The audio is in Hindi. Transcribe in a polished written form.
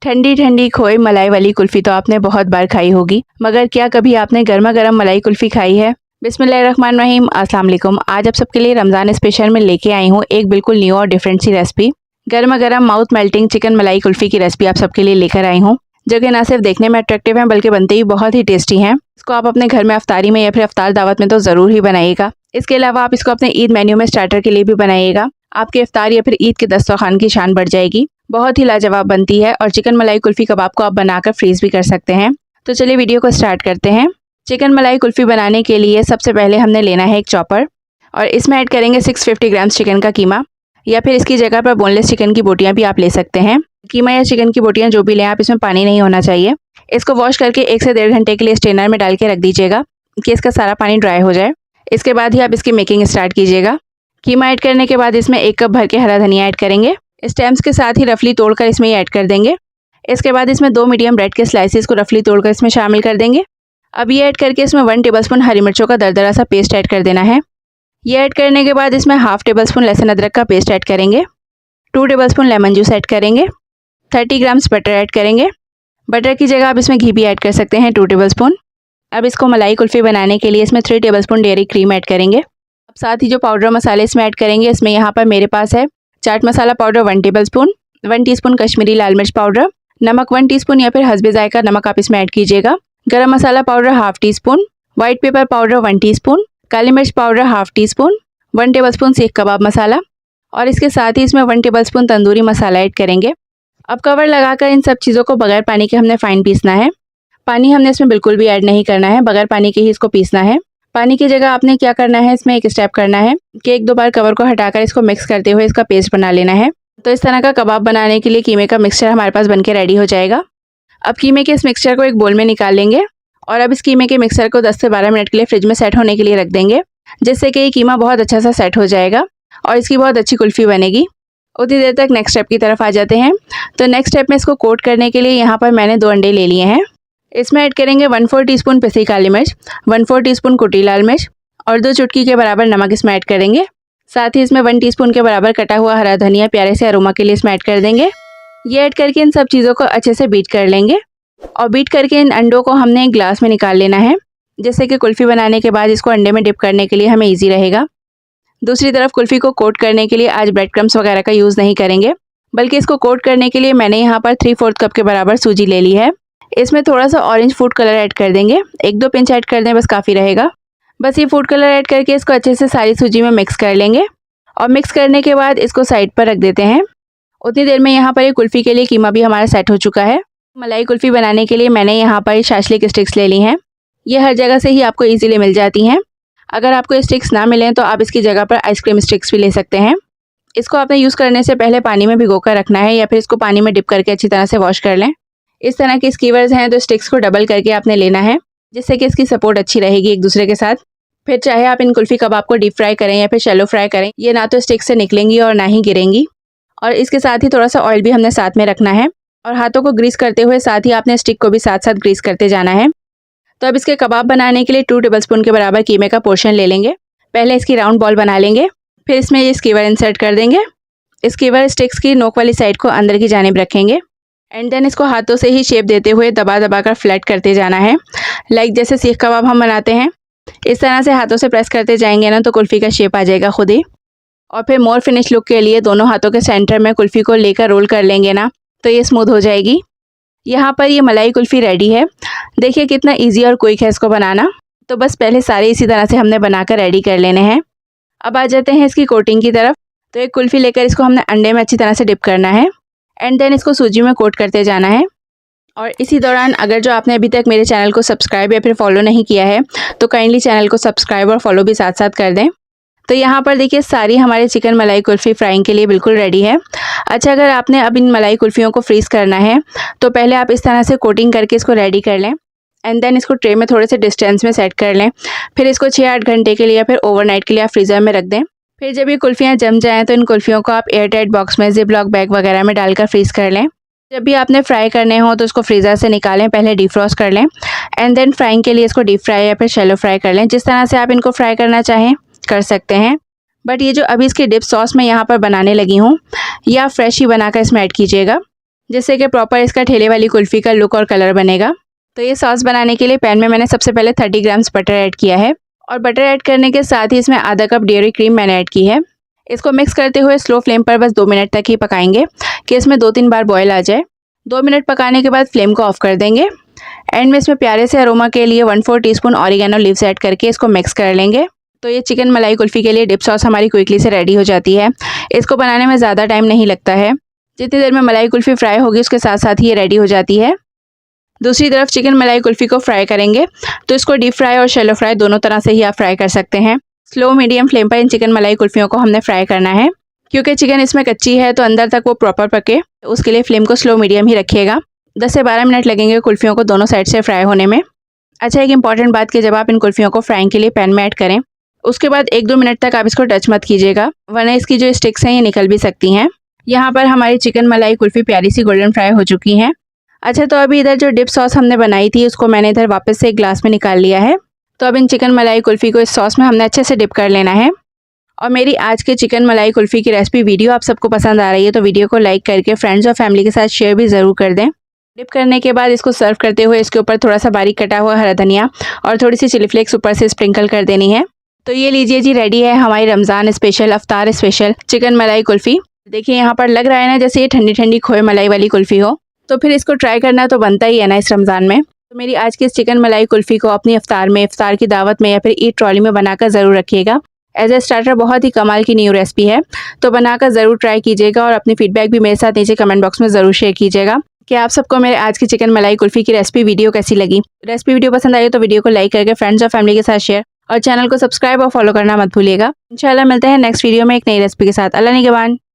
ठंडी ठंडी खोए मलाई वाली कुल्फ़ी तो आपने बहुत बार खाई होगी, मगर क्या कभी आपने गर्मा गर्म मलाई कुल्फ़ी खाई है? बिस्मिल्लाहिर्रहमानिर्रहीम, अस्सलाम वालेकुम। आज आप सबके लिए रमज़ान स्पेशल में लेके आई हूँ एक बिल्कुल न्यू और डिफरेंट सी रेसिपी। गर्मा गर्म माउथ मेल्टिंग चिकन मलाई कुल्फ़ी की रेसिपी आप सबके लिए लेकर आई हूँ, जो कि ना सिर्फ देखने में अट्रैक्टिव हैं बल्कि बनते ही बहुत ही टेस्टी हैं। इसको आप अपने घर में अफ्तारी में या फिर अफ्तार दावत में तो ज़रूर ही बनाइएगा। इसके अलावा आप इसको अपने ईद मेन्यू में स्टार्टर के लिए भी बनाइएगा। आपके इफ्तार या फिर ईद के दस्तरखान की शान बढ़ जाएगी। बहुत ही लाजवाब बनती है और चिकन मलाई कुल्फ़ी कबाब को आप बनाकर फ्रीज़ भी कर सकते हैं। तो चलिए वीडियो को स्टार्ट करते हैं। चिकन मलाई कुल्फ़ी बनाने के लिए सबसे पहले हमने लेना है एक चॉपर और इसमें ऐड करेंगे 650 ग्राम्स चिकन का कीमा, या फिर इसकी जगह पर बोनलेस चिकन की बोटियाँ भी आप ले सकते हैं। कीमा या चिकन की बोटियाँ जो भी लें आप, इसमें पानी नहीं होना चाहिए। इसको वॉश करके 1 से 1.5 घंटे के लिए स्ट्रेनर में डाल के रख दीजिएगा कि इसका सारा पानी ड्राई हो जाए। इसके बाद ही आप इसकी मेकिंग स्टार्ट कीजिएगा। कीमा ऐड करने के बाद इसमें 1 कप भर के हरा धनिया ऐड करेंगे। स्टेम्स के साथ ही रफली तोड़कर इसमें ऐड कर देंगे। इसके बाद इसमें 2 मीडियम ब्रेड के स्लाइसेस को रफली तोड़कर इसमें शामिल कर देंगे। अब ये ऐड करके इसमें 1 टेबलस्पून हरी मिर्चों का दरदरा सा पेस्ट ऐड कर देना है। ये ऐड करने के बाद इसमें 1/2 टेबलस्पून लहसुन अदरक का पेस्ट ऐड करेंगे। 2 टेबलस्पून लेमन जूस ऐड करेंगे। 30 ग्राम्स बटर ऐड करेंगे। बटर की जगह आप इसमें घी भी ऐड कर सकते हैं 2 टेबलस्पून। अब इसको मलाई कुल्फ़ी बनाने के लिए इसमें 3 टेबलस्पून डेयरी क्रीम ऐड करेंगे। अब साथ ही जो पाउडर मसाले इसमें ऐड करेंगे, इसमें यहाँ पर मेरे पास है chaat masala powder 1 tablespoon, 1 teaspoon Kashmiri लाल मिर्च पाउडर, नमक 1 टीस्पून या फिर हस्बे जायका नमक आप इसमें ऐड कीजिएगा। Garam masala powder 1/2 teaspoon, white pepper powder 1 teaspoon, काली मिर्च पाउडर 1/2 टीस्पून, 1 टेबलस्पून सीख कबाब मसाला और इसके साथ ही इसमें 1 टेबलस्पून तंदूरी मसाला ऐड करेंगे। अब कवर लगाकर इन सब चीज़ों को बगैर पानी के हमने फ़ाइन पीसना है। पानी हमने इसमें बिल्कुल भी ऐड नहीं करना है, बगैर पानी के ही इसको पीसना है। पानी की जगह आपने क्या करना है, इसमें एक स्टेप करना है कि 1-2 बार कवर को हटाकर इसको मिक्स करते हुए इसका पेस्ट बना लेना है। तो इस तरह का कबाब बनाने के लिए कीमे का मिक्सचर हमारे पास बनके रेडी हो जाएगा। अब कीमे के इस मिक्सचर को एक बोल में निकाल लेंगे और अब इस कीमे के मिक्सचर को 10 से 12 मिनट के लिए फ्रिज में सेट होने के लिए रख देंगे, जिससे कि ये कीमा बहुत अच्छा सा सेट हो जाएगा और इसकी बहुत अच्छी कुल्फ़ी बनेगी। उतनी देर तक नेक्स्ट स्टेप की तरफ आ जाते हैं। तो नेक्स्ट स्टेप में इसको कोट करने के लिए यहाँ पर मैंने 2 अंडे ले लिए हैं। इसमें ऐड करेंगे 1/4 टीस्पून पिसी काली मिर्च, 1/4 टीस्पून कुटी लाल मिर्च और 2 चुटकी के बराबर नमक इसमें ऐड करेंगे। साथ ही इसमें 1 टीस्पून के बराबर कटा हुआ हरा धनिया प्यारे से अरोमा के लिए इसमें ऐड कर देंगे। ये ऐड करके इन सब चीज़ों को अच्छे से बीट कर लेंगे और बीट करके इन अंडों को हमने एक ग्लास में निकाल लेना है, जिससे कि कुल्फ़ी बनाने के बाद इसको अंडे में डिप करने के लिए हमें ईजी रहेगा। दूसरी तरफ कुल्फ़ी को कोट करने के लिए आज ब्रेड क्रम्स वगैरह का यूज़ नहीं करेंगे, बल्कि इसको कोट करने के लिए मैंने यहाँ पर 3/4 कप के बराबर सूजी ले ली है। इसमें थोड़ा सा ऑरेंज फूड कलर ऐड कर देंगे, 1-2 पिंच ऐड कर दें, बस काफ़ी रहेगा। बस ये फूड कलर ऐड करके इसको अच्छे से सारी सूजी में मिक्स कर लेंगे और मिक्स करने के बाद इसको साइड पर रख देते हैं। उतनी देर में यहाँ पर ये कुल्फ़ी के लिए कीमा भी हमारा सेट हो चुका है। मलाई कुल्फ़ी बनाने के लिए मैंने यहाँ पर शाशलिक स्टिक्स ले ली हैं। ये हर जगह से ही आपको ईज़िली मिल जाती हैं। अगर आपको ये स्टिक्स ना मिलें तो आप इसकी जगह पर आइसक्रीम स्टिक्स भी ले सकते हैं। इसको आपने यूज़ करने से पहले पानी में भिगोकर रखना है या फिर इसको पानी में डिप करके अच्छी तरह से वॉश कर लें। इस तरह के स्कीवर्स हैं तो स्टिक्स को डबल करके आपने लेना है, जिससे कि इसकी सपोर्ट अच्छी रहेगी एक दूसरे के साथ। फिर चाहे आप इन कुल्फ़ी कबाब को डीप फ्राई करें या फिर शैलो फ्राई करें, ये ना तो स्टिक से निकलेंगी और ना ही गिरेंगी। और इसके साथ ही थोड़ा सा ऑयल भी हमने साथ में रखना है और हाथों को ग्रीस करते हुए साथ ही आपने स्टिक को भी साथ साथ ग्रीस करते जाना है। तो अब इसके कबाब बनाने के लिए 2 टेबलस्पून के बराबर कीमे का पोर्शन ले लेंगे। पहले इसकी राउंड बॉल बना लेंगे, फिर इसमें ये स्कीवर इंसर्ट कर देंगे। स्कीवर स्टिक्स की नोक वाली साइड को अंदर की जानिब रखेंगे एंड देन इसको हाथों से ही शेप देते हुए दबा दबा कर फ्लैट करते जाना है। लाइक जैसे सीख कबाब हम बनाते हैं, इस तरह से हाथों से प्रेस करते जाएंगे ना तो कुल्फ़ी का शेप आ जाएगा खुद ही। और फिर मोर फिनिश लुक के लिए दोनों हाथों के सेंटर में कुल्फ़ी को लेकर रोल कर लेंगे ना तो ये स्मूथ हो जाएगी। यहाँ पर ये मलाई कुल्फ़ी रेडी है। देखिए कितना इजी और क्विक है इसको बनाना। तो बस पहले सारे इसी तरह से हमने बनाकर रेडी कर लेने हैं। अब आ जाते हैं इसकी कोटिंग की तरफ। तो एक कुल्फ़ी लेकर इसको हमने अंडे में अच्छी तरह से डिप करना है एंड देन इसको सूजी में कोट करते जाना है। और इसी दौरान अगर जो आपने अभी तक मेरे चैनल को सब्सक्राइब या फिर फॉलो नहीं किया है तो काइंडली चैनल को सब्सक्राइब और फॉलो भी साथ साथ कर दें। तो यहाँ पर देखिए सारी हमारी चिकन मलाई कुल्फ़ी फ्राइंग के लिए बिल्कुल रेडी है। अच्छा, अगर आपने अब इन मलाई कुल्फ़ियों को फ्रीज़ करना है तो पहले आप इस तरह से कोटिंग करके इसको रेडी कर लें एंड देन इसको ट्रे में थोड़े से डिस्टेंस में सेट कर लें। फिर इसको 6-8 घंटे के लिए या फिर ओवरनाइट के लिए आप फ्रीज़र में रख दें। फिर जब ये कुल्फ़ियाँ जम जाएँ तो इन कुल्फ़ियों को आप एयरटाइट बॉक्स में जिप लॉक बैग वगैरह में डालकर फ्रीज़ कर लें। जब भी आपने फ्राई करने हो तो इसको फ्रीज़र से निकालें, पहले डिफ्रॉस्ट कर लें एंड देन फ्राइंग के लिए इसको डीप फ्राई या फिर शैलो फ्राई कर लें। जिस तरह से आप इनको फ्राई करना चाहें कर सकते हैं। बट ये जो अभी इसकी डिप सॉस मैं यहाँ पर बनाने लगी हूँ, ये आप फ्रेश ही बनाकर इसमें ऐड कीजिएगा। जिससे कि प्रॉपर इसका ठेले वाली कुल्फ़ी का लुक और कलर बनेगा। तो ये सॉस बनाने के लिए पैन में मैंने सबसे पहले 30 ग्राम्स बटर ऐड किया है और बटर ऐड करने के साथ ही इसमें आधा कप डेयरी क्रीम मैंने ऐड की है। इसको मिक्स करते हुए स्लो फ्लेम पर बस 2 मिनट तक ही पकाएंगे कि इसमें 2-3 बार बॉयल आ जाए। 2 मिनट पकाने के बाद फ्लेम को ऑफ कर देंगे। एंड में इसमें प्यारे से अरोमा के लिए 1/4 टीस्पून ऑरिगेनो लीव्स ऐड करके इसको मिक्स कर लेंगे। तो ये चिकन मलाई कुल्फ़ी के लिए डिप सॉस हमारी क्विकली से रेडी हो जाती है। इसको बनाने में ज़्यादा टाइम नहीं लगता है। जितनी देर में मलाई कुल्फ़ी फ्राई होगी उसके साथ साथ ही ये रेडी हो जाती है। दूसरी तरफ चिकन मलाई कुल्फ़ी को फ्राई करेंगे, तो इसको डीप फ्राई और शैलो फ्राई दोनों तरह से ही आप फ्राई कर सकते हैं। स्लो मीडियम फ्लेम पर इन चिकन मलाई कुल्फ़ियों को हमने फ्राई करना है, क्योंकि चिकन इसमें कच्ची है तो अंदर तक वो प्रॉपर पके, उसके लिए फ्लेम को स्लो मीडियम ही रखिएगा। 10 से 12 मिनट लगेंगे कुल्फ़ियों को दोनों साइड से फ्राई होने में। अच्छा, एक इंपॉर्टेंट बात कि जब आप इन कुल्फ़ियों को फ्राइंग के लिए पैन में ऐड करें, उसके बाद 1-2 मिनट तक आप इसको टच मत कीजिएगा, वरना इसकी जो स्टिक्स हैं ये निकल भी सकती हैं। यहाँ पर हमारी चिकन मलाई कुल्फ़ी प्यारी सी गोल्डन फ्राई हो चुकी हैं। अच्छा, तो अभी इधर जो डिप सॉस हमने बनाई थी उसको मैंने इधर वापस से एक ग्लास में निकाल लिया है। तो अब इन चिकन मलाई कुल्फ़ी को इस सॉस में हमने अच्छे से डिप कर लेना है। और मेरी आज के चिकन मलाई कुल्फ़ी की रेसिपी वीडियो आप सबको पसंद आ रही है तो वीडियो को लाइक करके फ्रेंड्स और फैमिली के साथ शेयर भी ज़रूर कर दें। डिप करने के बाद इसको सर्व करते हुए इसके ऊपर थोड़ा सा बारीक कटा हुआ हरा धनिया और थोड़ी सी चिली फ्लेक्स ऊपर से स्प्रिंकल कर देनी है। तो ये लीजिए जी, रेडी है हमारी रमज़ान स्पेशल, अफ्तार स्पेशल चिकन मलाई कुल्फ़ी। देखिए यहाँ पर लग रहा है ना जैसे ये ठंडी ठंडी खोए मलाई वाली कुल्फ़ी हो। तो फिर इसको ट्राई करना तो बनता ही है ना इस रमज़ान में। तो मेरी आज की इस चिकन मलाई कुल्फ़ी को अपनी इफ्तार में, इफ्तार की दावत में या फिर ईद ट्रॉली में बनाकर ज़रूर रखिएगा। एज ए स्टार्टर बहुत ही कमाल की न्यू रेसिपी है, तो बनाकर ज़रूर ट्राई कीजिएगा और अपनी फीडबैक भी मेरे साथ नीचे कमेंट बॉक्स में ज़रूर शेयर कीजिएगा कि आप सबको मेरे आज की चिकन मलाई कुल्फ़ी की रेसिपी वीडियो कैसी लगी। रेसिपी वीडियो पसंद आई तो वीडियो को लाइक करके फ्रेंड्स और फैमिली के साथ शेयर और चैनल को सब्सक्राइब और फॉलो करना मत भूलिएगा। इंशाल्लाह मिलते हैं नेक्स्ट वीडियो में एक नई रेसिपी के साथ। अल्लाह निगहबान।